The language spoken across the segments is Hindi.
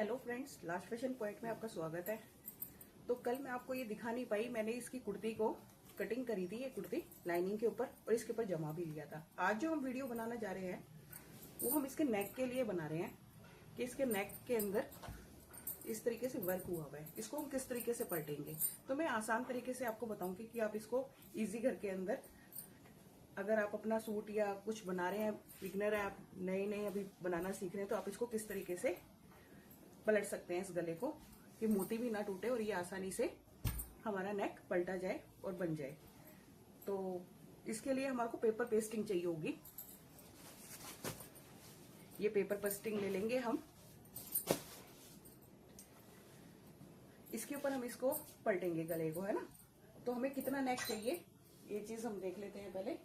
Hello friends, last fashion point में आपका स्वागत है। तो कल मैं आपको ये दिखा नहीं पाई, मैंने इसकी कुर्ती को कटिंग करी थी, ये कुर्ती लाइनिंग के ऊपर और इसके ऊपर जमा भी लिया था। आज जो हम वीडियो बनाना जा रहे हैं वो हम इसके नेक के लिए बना रहे हैं कि इसके नेक के अंदर इस तरीके से वर्क हुआ है, इसको हम किस तरीके से पलटेंगे। तो मैं आसान तरीके से आपको बताऊंगी कि आप इसको इजी घर के अंदर, अगर आप अपना सूट या कुछ बना रहे हैं, बिगनर है, आप नए अभी बनाना सीख रहे हैं, तो आप इसको किस तरीके से पलट सकते हैं इस गले को कि मोती भी ना टूटे और ये आसानी से हमारा नेक पलटा जाए और बन जाए। तो इसके लिए हमारे को पेपर पेस्टिंग चाहिए होगी। ये पेपर पेस्टिंग ले लेंगे हम, इसके ऊपर हम इसको पलटेंगे गले को, है ना। तो हमें कितना नेक चाहिए ये चीज हम देख लेते हैं पहले।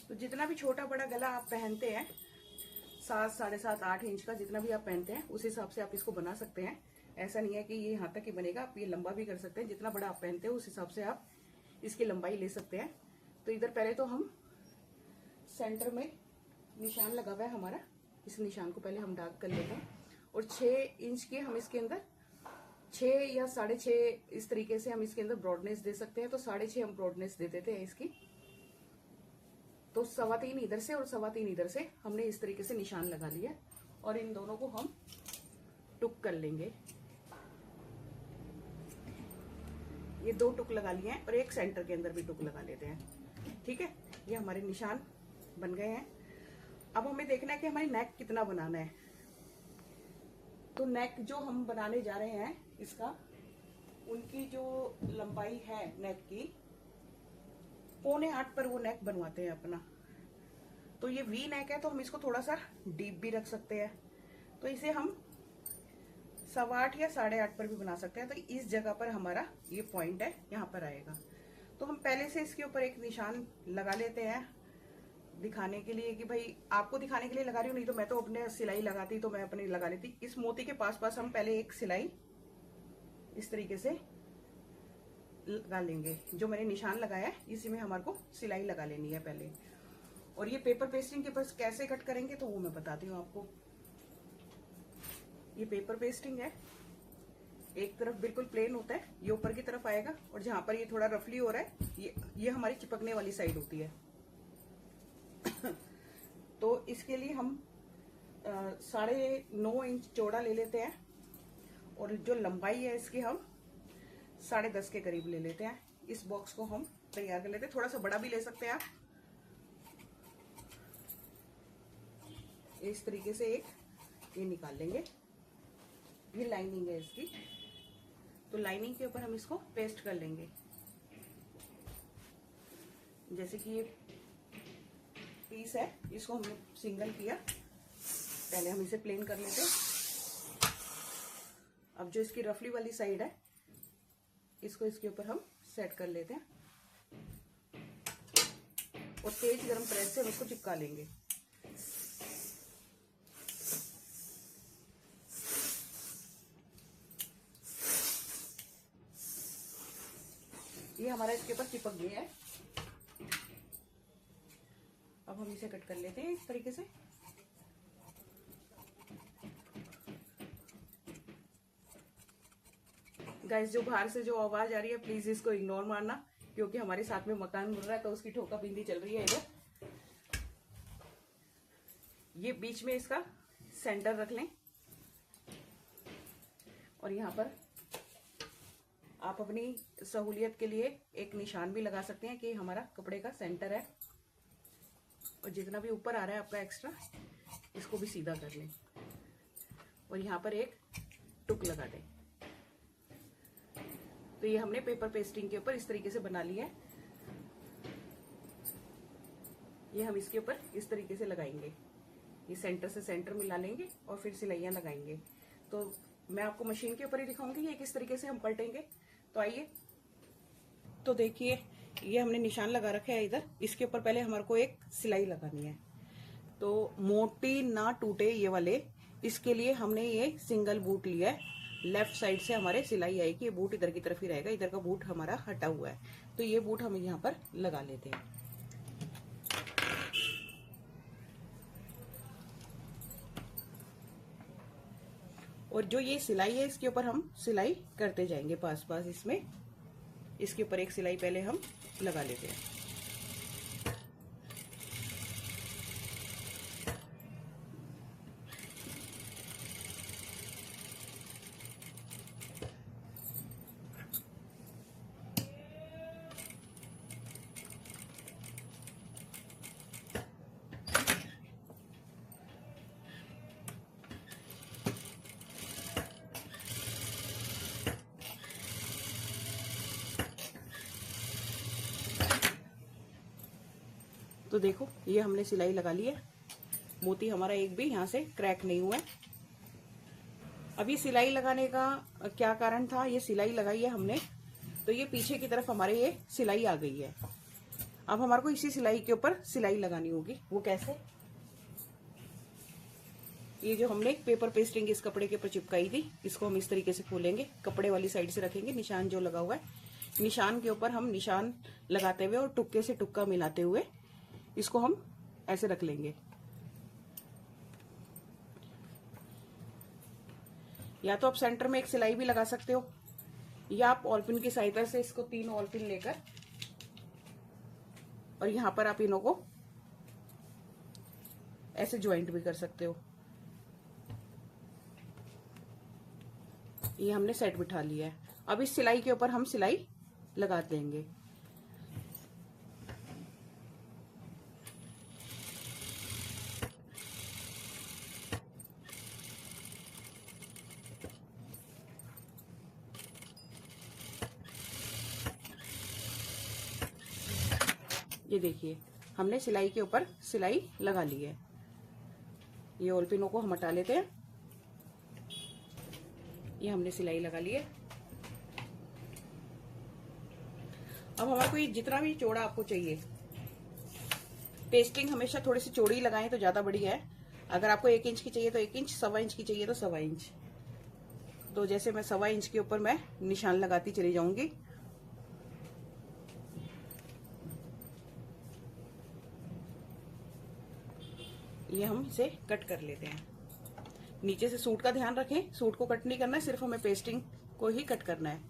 तो जितना भी छोटा बड़ा गला आप पहनते हैं, 7, 7.5, 8 इंच का जितना भी आप पहनते हैं उस हिसाब से आप इसको बना सकते हैं। ऐसा नहीं है कि ये यहाँ तक ही बनेगा, आप ये लंबा भी कर सकते हैं। जितना बड़ा आप पहनते हैं उस हिसाब से आप इसकी लंबाई ले सकते हैं। तो इधर पहले तो हम सेंटर में निशान लगा हुआ है हमारा, इस निशान को पहले हम डार्क कर लेते हैं। और 6 इंच के हम इसके अंदर 6 या 6.5 इस तरीके से हम इसके अंदर ब्रॉडनेस दे सकते हैं। तो 6.5 हम ब्रॉडनेस दे देते हैं इसकी। तो 3.25 इधर से और 3.25 इधर से हमने इस तरीके से निशान लगा लिया और इन दोनों को हम टुक कर लेंगे। ये 2 टुक लगा लिए हैं और एक सेंटर के अंदर भी टुक लगा लेते हैं। ठीक है, ये हमारे निशान बन गए हैं। अब हमें देखना है कि हमारी नेक कितना बनाना है। तो नेक जो हम बनाने जा रहे हैं इसका, उनकी जो लंबाई है नेक की 7.25 पर वो नेक बनवाते हैं अपना। तो ये वी नेक है तो हम इसको थोड़ा सा डीप भी रख सकते हैं। तो इसे हम 8.25 या 8.5 पर भी बना सकते हैं। तो इस जगह पर हमारा ये पॉइंट है, यहाँ पर आएगा। तो हम पहले से इसके ऊपर एक निशान लगा लेते हैं दिखाने के लिए कि भाई आपको दिखाने के लिए लगा रही हूँ, नहीं तो मैं तो अपने सिलाई लगाती तो मैं अपनी लगा लेती। इस मोती के पास हम पहले एक सिलाई इस तरीके से लगा लेंगे। जो मैंने निशान लगाया है इसी में हमारे को सिलाई लगा लेनी है पहले। और ये पेपर पेस्टिंग के पास कैसे कट करेंगे तो वो मैं बताती हूँ आपको। ये पेपर पेस्टिंग है, एक तरफ बिल्कुल प्लेन होता है, ये ऊपर की तरफ आएगा और जहां पर ये थोड़ा रफली हो रहा है ये हमारी चिपकने वाली साइड होती है। तो इसके लिए हम 9.5 इंच चौड़ा ले लेते हैं और जो लंबाई है इसकी हम 10.5 के करीब ले लेते हैं। इस बॉक्स को हम तैयार कर लेते हैं। थोड़ा सा बड़ा भी ले सकते हैं आप। इस तरीके से एक ये निकाल लेंगे। ये लाइनिंग है इसकी, तो लाइनिंग के ऊपर हम इसको पेस्ट कर लेंगे। जैसे कि ये पीस है, इसको हमने सिंगल किया, पहले हम इसे प्लेन कर लेते हैं। अब जो इसकी रफली वाली साइड है इसको इसके ऊपर हम सेट कर लेते हैं और तेज गरम प्रेस से हम इसको चिपका लेंगे। ये हमारा इसके ऊपर चिपक गया है। अब हम इसे कट कर लेते हैं इस तरीके से। गाइस, जो बाहर से जो आवाज आ रही है प्लीज इसको इग्नोर मारना, क्योंकि हमारे साथ में मकान बन रहा है तो उसकी ठोका बिंदी चल रही है इधर। ये बीच में इसका सेंटर रख लें और यहाँ पर आप अपनी सहूलियत के लिए एक निशान भी लगा सकते हैं कि हमारा कपड़े का सेंटर है। और जितना भी ऊपर आ रहा है आपका एक्स्ट्रा, इसको भी सीधा कर लें और यहाँ पर एक टुक लगा दें। तो ये हमने पेपर पेस्टिंग के ऊपर इस तरीके से बना लिया है। ये हम इसके ऊपर इस तरीके से लगाएंगे, ये सेंटर से सेंटर मिला लेंगे और फिर सिलाइयां लगाएंगे। तो मैं आपको मशीन के ऊपर ही दिखाऊंगी ये किस तरीके से हम पलटेंगे। तो आइए। तो देखिए, ये हमने निशान लगा रखा है इधर, इसके ऊपर पहले हमारे को एक सिलाई लगानी है। तो मोटी ना टूटे ये वाले, इसके लिए हमने ये सिंगल बूट लिया है। लेफ्ट साइड से हमारे सिलाई आएगी, ये बूट इधर की तरफ ही रहेगा, इधर का बूट हमारा हटा हुआ है। तो ये बूट हम यहाँ पर लगा लेते हैं। और जो ये सिलाई है इसके ऊपर हम सिलाई करते जाएंगे पास पास। इसमें इसके ऊपर एक सिलाई पहले हम लगा लेते हैं। तो देखो ये हमने सिलाई लगा ली है, मोती हमारा एक भी यहाँ से क्रैक नहीं हुआ है। अब ये सिलाई लगाने का क्या कारण था, ये सिलाई लगाई है हमने तो ये पीछे की तरफ हमारे ये सिलाई आ गई है। अब हमारे को इसी सिलाई के ऊपर सिलाई लगानी होगी। वो कैसे, ये जो हमने पेपर पेस्टिंग इस कपड़े के ऊपर चिपकाई थी, इसको हम इस तरीके से खोलेंगे, कपड़े वाली साइड से रखेंगे, निशान जो लगा हुआ है निशान के ऊपर हम निशान लगाते हुए और टुक्के से टुक्का मिलाते हुए इसको हम ऐसे रख लेंगे। या तो आप सेंटर में एक सिलाई भी लगा सकते हो, या आप ऑलपिन की सहायता से इसको 3 ऑलपिन लेकर और यहां पर आप इनों को ऐसे ज्वाइंट भी कर सकते हो। ये हमने सेट बिठा लिया है। अब इस सिलाई के ऊपर हम सिलाई लगा देंगे। ये देखिए हमने सिलाई के ऊपर सिलाई लगा ली है। ये ऑलपिनों को हम हटा लेते हैं। ये हमने सिलाई लगा ली है। अब हमारे को ये जितना भी चौड़ा आपको चाहिए, पेस्टिंग हमेशा थोड़ी सी चौड़ी लगाएं तो ज्यादा बढ़िया है। अगर आपको 1 इंच की चाहिए तो 1 इंच, 1.25 इंच की चाहिए तो 1.25 इंच। तो जैसे मैं 1.25 इंच के ऊपर मैं निशान लगाती चली जाऊंगी। ये हम इसे कट कर लेते हैं। नीचे से सूट का ध्यान रखें, सूट को कट नहीं करना है, सिर्फ हमें पेस्टिंग को ही कट करना है।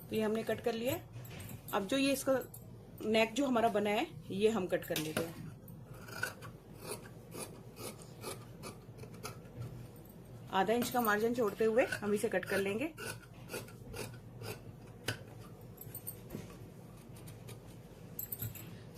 तो ये हमने कट कर लिया है। अब जो ये इसका नेक जो हमारा बना है ये हम कट कर लेते हैं। आधा इंच का मार्जिन छोड़ते हुए हम इसे कट कर लेंगे।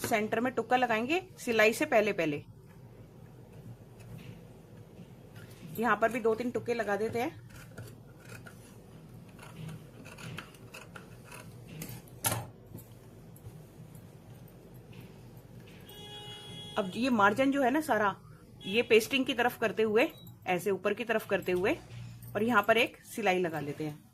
सेंटर में टुक्का लगाएंगे सिलाई से पहले पहले। यहां पर भी 2-3 टुक्के लगा देते हैं। अब ये मार्जिन जो है ना सारा, ये पेस्टिंग की तरफ करते हुए, ऐसे ऊपर की तरफ करते हुए, और यहां पर एक सिलाई लगा लेते हैं।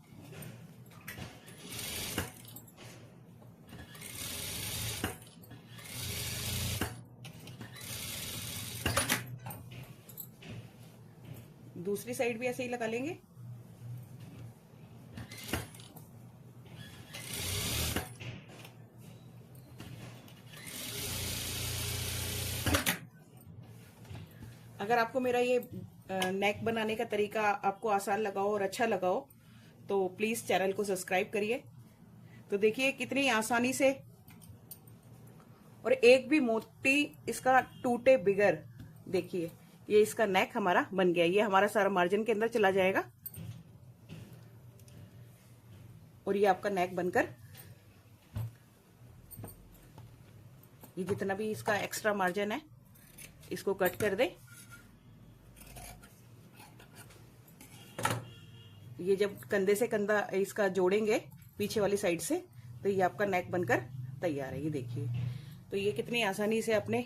दूसरी साइड भी ऐसे ही लगा लेंगे। अगर आपको मेरा ये नेक बनाने का तरीका आपको आसान लगाओ और अच्छा लगाओ तो प्लीज चैनल को सब्सक्राइब करिए। तो देखिए कितनी आसानी से, और एक भी मोती इसका टूटे बिगर। देखिए ये इसका नेक हमारा बन गया। ये हमारा सारा मार्जिन के अंदर चला जाएगा और ये आपका नेक बनकर, ये जितना भी इसका एक्स्ट्रा मार्जिन है इसको कट कर दे। ये जब कंधे से कंधा इसका जोड़ेंगे पीछे वाली साइड से तो ये आपका नेक बनकर तैयार है। ये देखिए, तो ये कितनी आसानी से अपने,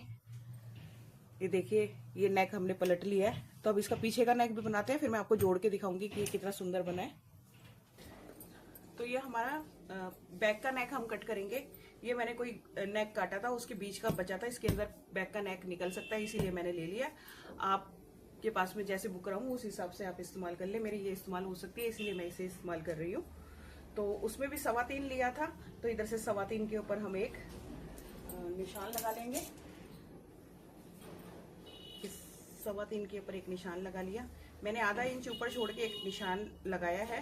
ये देखिए ये नेक हमने पलट लिया है। तो अब इसका पीछे का नेक भी बनाते हैं, फिर मैं आपको जोड़ के दिखाऊंगी कि ये कितना सुंदर बना है। तो ये हमारा बैक का नेक हम कट करेंगे। ये मैंने कोई नेक काटा था, उसके बीच का बचा था, इसके अंदर बैक का नेक निकल सकता है, इसीलिए मैंने ले लिया। आपके पास में जैसे बुक रहा हूँ उस हिसाब से आप इस्तेमाल कर ले। मेरी ये इस्तेमाल हो सकती है इसलिए मैं इसे इस्तेमाल कर रही हूँ। तो उसमें भी 3.25 लिया था, तो इधर से 3.25 के ऊपर हम एक निशान लगा लेंगे। इस 3.25 के ऊपर एक निशान लगा लिया मैंने, आधा इंच ऊपर छोड़ के एक निशान लगाया है।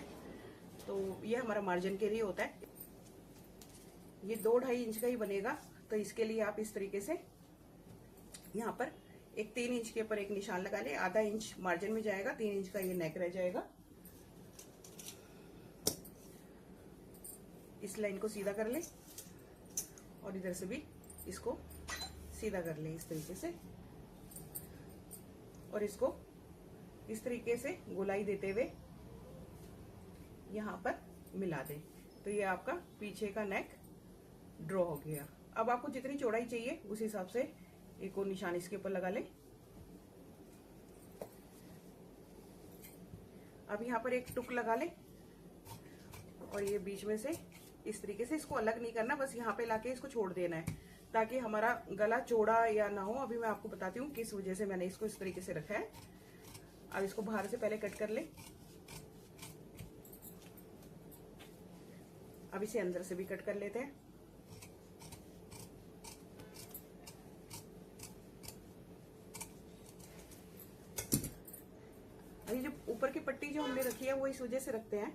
तो ये हमारा मार्जिन के लिए होता है। ये 2-2.5 इंच का ही बनेगा, तो इसके लिए आप इस तरीके से यहाँ पर एक 3 इंच के ऊपर एक निशान लगा ले। आधा इंच मार्जिन में जाएगा, 3 इंच का ये नेक रह जाएगा। इस लाइन को सीधा कर ले और इधर से भी इसको सीधा कर ले इस तरीके से, और इसको इस तरीके से गोलाई देते हुए यहाँ पर मिला दे। तो ये आपका पीछे का नेक ड्रॉ हो गया। अब आपको जितनी चौड़ाई चाहिए उस हिसाब से एक और निशान इसके ऊपर लगा ले। अब यहाँ पर एक टुक लगा ले और ये बीच में से इस तरीके से, इसको अलग नहीं करना, बस यहाँ पे लाके इसको छोड़ देना है ताकि हमारा गला चौड़ा या ना हो। अभी मैं आपको बताती हूँ किस वजह से मैंने इसको इस तरीके से रखा है। अब इसको बाहर से पहले कट कर ले, अब इसे अंदर से भी कट कर लेते हैं। अभी जो ऊपर की पट्टी जो हमने रखी है वो इस वजह से रखते हैं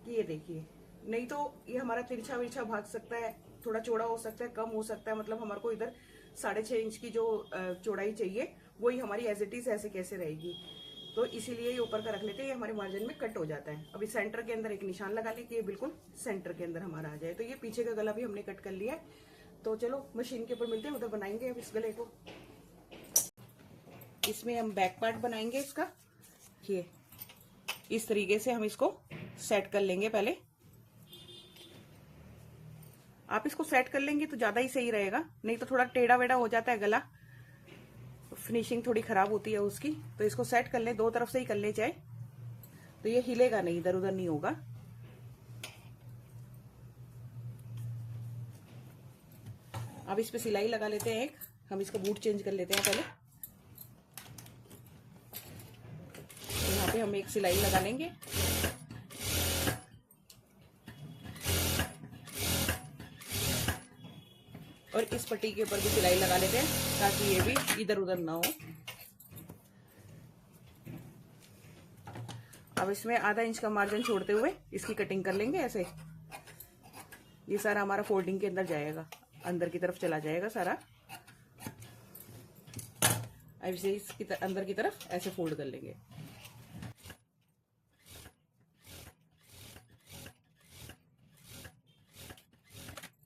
कि ये देखिए, नहीं तो ये हमारा तिरछा विरछा भाग सकता है, थोड़ा चौड़ा हो सकता है, कम हो सकता है। मतलब हमारे को इधर 6.5 इंच की जो चौड़ाई चाहिए वही हमारी एज इट इज ऐसे कैसे रहेगी, तो इसीलिए ये ऊपर का रख लेते हैं। ये हमारे मार्जिन में कट हो जाता है। अभी सेंटर के अंदर एक निशान लगा ले कि ये बिल्कुल सेंटर के अंदर हमारा आ जाए। तो ये पीछे का गला भी हमने कट कर लिया है। तो चलो मशीन के ऊपर मिलते हैं, उधर बनाएंगे अब इस गले को। इसमें हम बैक पार्ट बनाएंगे इसका। ये इस तरीके से हम इसको सेट कर लेंगे। पहले आप इसको सेट कर लेंगे तो ज्यादा ही सही रहेगा, नहीं तो थोड़ा टेढ़ा वेढ़ा हो जाता है गला, फिनिशिंग थोड़ी खराब होती है उसकी। तो इसको सेट कर ले, दो तरफ से ही कर ले चाहे, तो ये हिलेगा नहीं, इधर उधर नहीं होगा। अब इस पे सिलाई लगा लेते हैं एक, हम इसका बूट चेंज कर लेते हैं पहले। तो यहाँ पे हम एक सिलाई लगा लेंगे। और इस पट्टी के ऊपर भी सिलाई लगा लेते हैं ताकि ये भी इधर उधर ना हो। अब इसमें आधा इंच का मार्जिन छोड़ते हुए इसकी कटिंग कर लेंगे ऐसे। ये सारा हमारा फोल्डिंग के अंदर जाएगा, अंदर की तरफ चला जाएगा सारा। अब इसे इसकी अंदर की तरफ ऐसे फोल्ड कर लेंगे।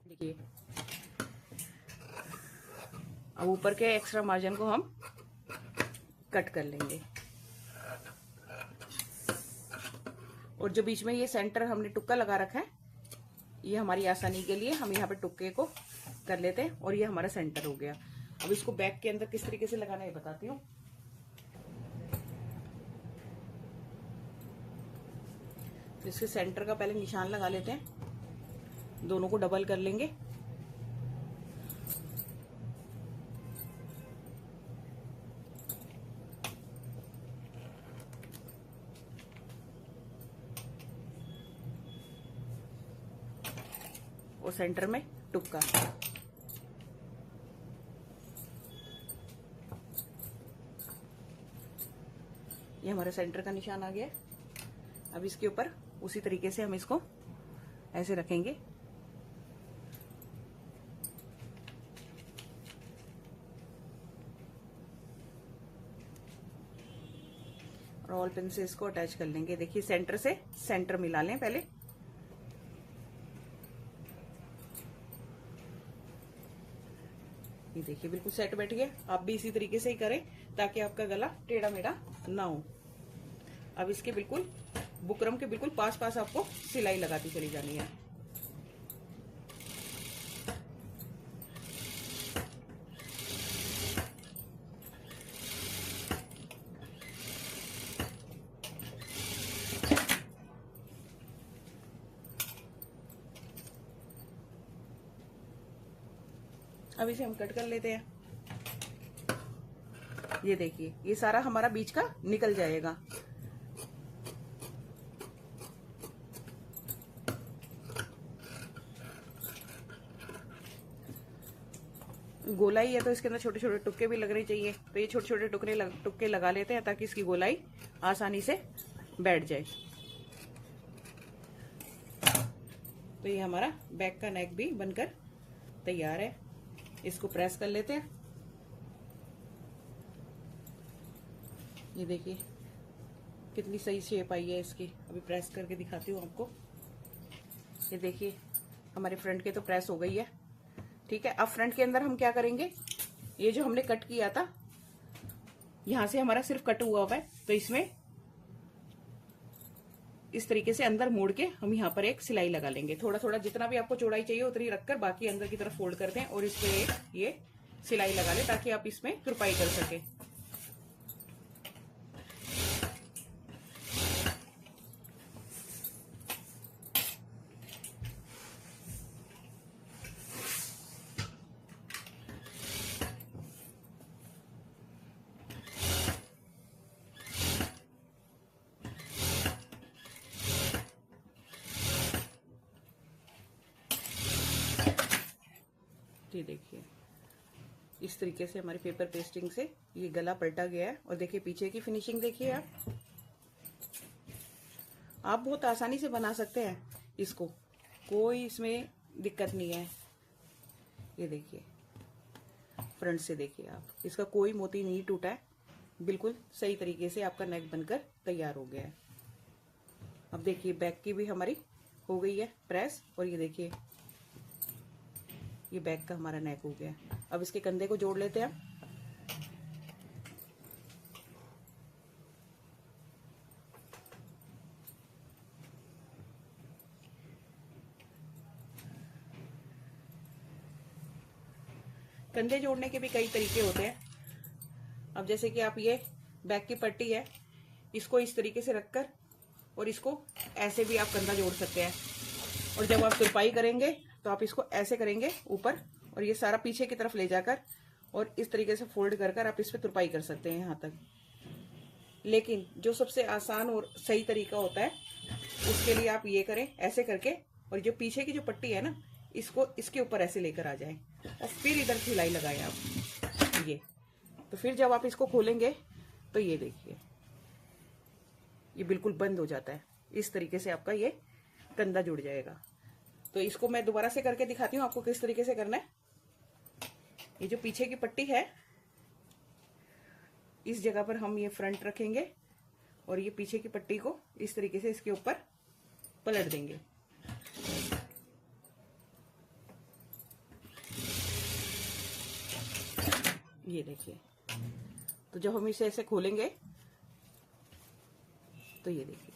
देखिए, अब ऊपर के एक्स्ट्रा मार्जिन को हम कट कर लेंगे। और जो बीच में ये सेंटर हमने टुक्का लगा रखा है, ये हमारी आसानी के लिए हम यहाँ पे टुक्के को कर लेते हैं और ये हमारा सेंटर हो गया। अब इसको बैक के अंदर किस तरीके से लगाना है बताती हूँ। तो इसके सेंटर का पहले निशान लगा लेते हैं, दोनों को डबल कर लेंगे। और सेंटर में टुक्का। ये हमारे सेंटर का निशान आ गया। अब इसके ऊपर उसी तरीके से हम इसको ऐसे रखेंगे। और ऑल पिन से इसको अटैच कर लेंगे। देखिए, सेंटर से सेंटर मिला लें पहले। ये देखिए बिल्कुल सेट बैठ गया। आप भी इसी तरीके से ही करें ताकि आपका गला टेढ़ा मेढ़ा ना हो। अब इसके बिल्कुल बुकरम के बिल्कुल पास पास आपको सिलाई लगाती चली जानी है। अब इसे हम कट कर लेते हैं। ये देखिए, ये सारा हमारा बीच का निकल जाएगा। गोलाई है तो इसके अंदर छोटे छोटे टुक्के भी लगने चाहिए, तो ये छोटे छोटे टुक्के लगा लेते हैं ताकि इसकी गोलाई आसानी से बैठ जाए। तो ये हमारा बैक का नेक भी बनकर तैयार है। इसको प्रेस कर लेते हैं। ये देखिए कितनी सही शेप आई है इसकी। अभी प्रेस करके दिखाती हूँ आपको। ये देखिए हमारे फ्रंट के तो प्रेस हो गई है। ठीक है, अब फ्रंट के अंदर हम क्या करेंगे, ये जो हमने कट किया था यहां से हमारा सिर्फ कट हुआ है, तो इसमें इस तरीके से अंदर मोड़ के हम यहाँ पर एक सिलाई लगा लेंगे। थोड़ा थोड़ा जितना भी आपको चौड़ाई चाहिए उतनी रखकर बाकी अंदर की तरफ फोल्ड करते हैं और इस पे एक ये सिलाई लगा ले ताकि आप इसमें तुरपाई कर सके। ये देखिए इस तरीके से हमारी पेपर पेस्टिंग से ये गला पलटा गया है। और देखिए पीछे की फिनिशिंग देखिए आप बहुत आसानी से बना सकते हैं इसको, कोई इसमें दिक्कत नहीं है। ये देखिए फ्रंट से देखिए आप, इसका कोई मोती नहीं टूटा है, बिल्कुल सही तरीके से आपका नेक बनकर तैयार हो गया है। अब देखिए बैक की भी हमारी हो गई है प्रेस, और ये देखिए ये बैक का हमारा नेक हो गया। अब इसके कंधे को जोड़ लेते हैं। कंधे जोड़ने के भी कई तरीके होते हैं। अब जैसे कि आप ये बैक की पट्टी है, इसको इस तरीके से रखकर और इसको ऐसे भी आप कंधा जोड़ सकते हैं। और जब आप तुरपाई करेंगे तो आप इसको ऐसे करेंगे ऊपर, और ये सारा पीछे की तरफ ले जाकर और इस तरीके से फोल्ड कर कर आप इस पे तुरपाई कर सकते हैं यहाँ तक। लेकिन जो सबसे आसान और सही तरीका होता है उसके लिए आप ये करें ऐसे करके, और जो पीछे की जो पट्टी है ना इसको इसके ऊपर ऐसे लेकर आ जाएं और फिर इधर सिलाई लगाएं आप। ये तो फिर जब आप इसको खोलेंगे तो ये देखिए ये बिल्कुल बंद हो जाता है। इस तरीके से आपका ये कंधा जुड़ जाएगा। तो इसको मैं दोबारा से करके दिखाती हूँ आपको किस तरीके से करना है। ये जो पीछे की पट्टी है इस जगह पर हम ये फ्रंट रखेंगे और ये पीछे की पट्टी को इस तरीके से इसके ऊपर पलट देंगे। ये देखिए, तो जब हम इसे ऐसे खोलेंगे तो ये देखिए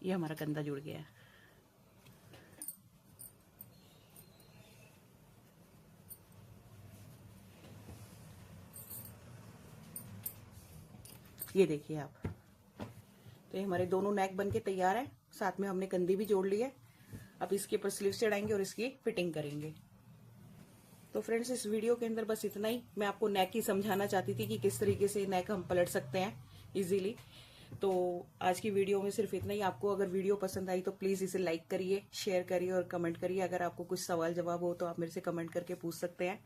ये हमारा कंधा जुड़ गया है। ये देखिए आप, तो ये हमारे दोनों नेक बनके तैयार है। साथ में हमने कंधी भी जोड़ ली है। अब इसके ऊपर स्लीव चढ़ाएंगे और इसकी फिटिंग करेंगे। तो फ्रेंड्स इस वीडियो के अंदर बस इतना ही। मैं आपको नेक ही समझाना चाहती थी कि किस तरीके से नेक हम पलट सकते हैं इजीली। तो आज की वीडियो में सिर्फ इतना ही। आपको अगर वीडियो पसंद आई तो प्लीज इसे लाइक करिए, शेयर करिए और कमेंट करिए। अगर आपको कुछ सवाल जवाब हो तो आप मेरे से कमेंट करके पूछ सकते हैं।